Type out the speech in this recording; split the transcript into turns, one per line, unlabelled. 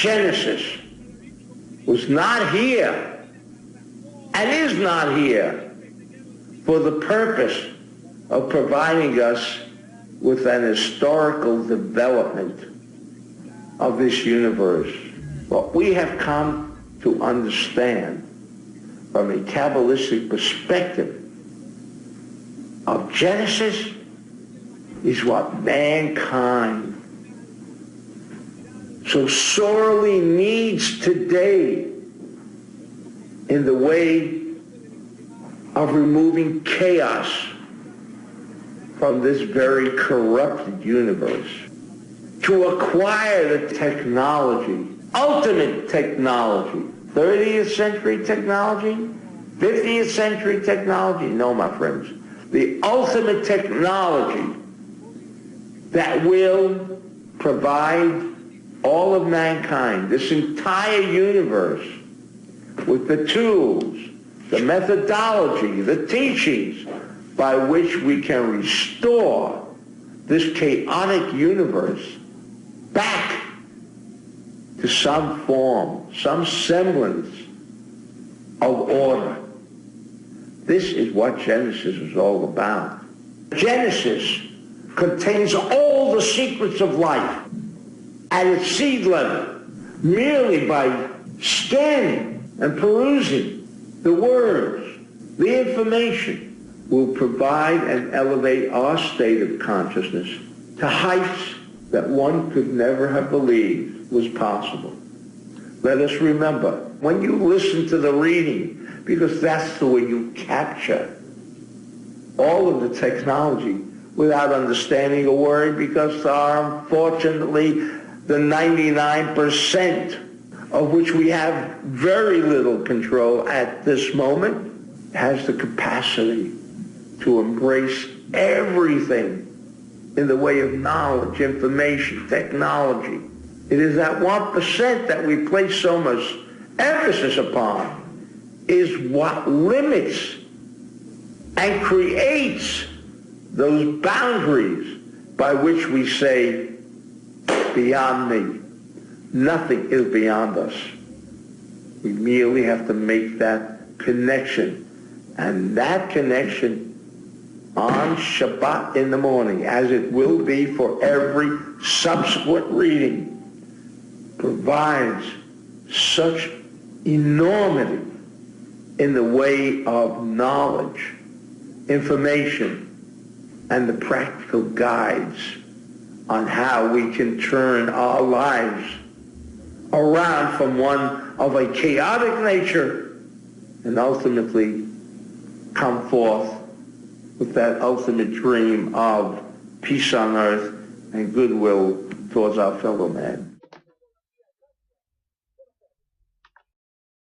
Genesis was not here and is not here for the purpose of providing us with an historical development of this universe. What we have come to understand from a Kabbalistic perspective of Genesis is what mankind so sorely needs today in the way of removing chaos from this very corrupted universe. To acquire the technology, ultimate technology, 30th century technology, 50th century technology, no, my friends, the ultimate technology that will provide all of mankind, this entire universe, with the tools, the methodology, the teachings by which we can restore this chaotic universe back to some form, some semblance of order. This is what Genesis is all about. Genesis contains all the secrets of life at its seed level, merely by scanning and perusing the words, the information will provide and elevate our state of consciousness to heights that one could never have believed was possible. Let us remember, when you listen to the reading, because that's the way you capture all of the technology without understanding a word, because unfortunately the 99% of which we have very little control at this moment has the capacity to embrace everything in the way of knowledge, information, technology. It is that 1% that we place so much emphasis upon is what limits and creates those boundaries by which we say, beyond me. Nothing is beyond us. We merely have to make that connection. And that connection on Shabbat in the morning, as it will be for every subsequent reading, provides such enormity in the way of knowledge, information, and the practical guides on how we can turn our lives around from one of a chaotic nature and ultimately come forth with that ultimate dream of peace on earth and goodwill towards our fellow man.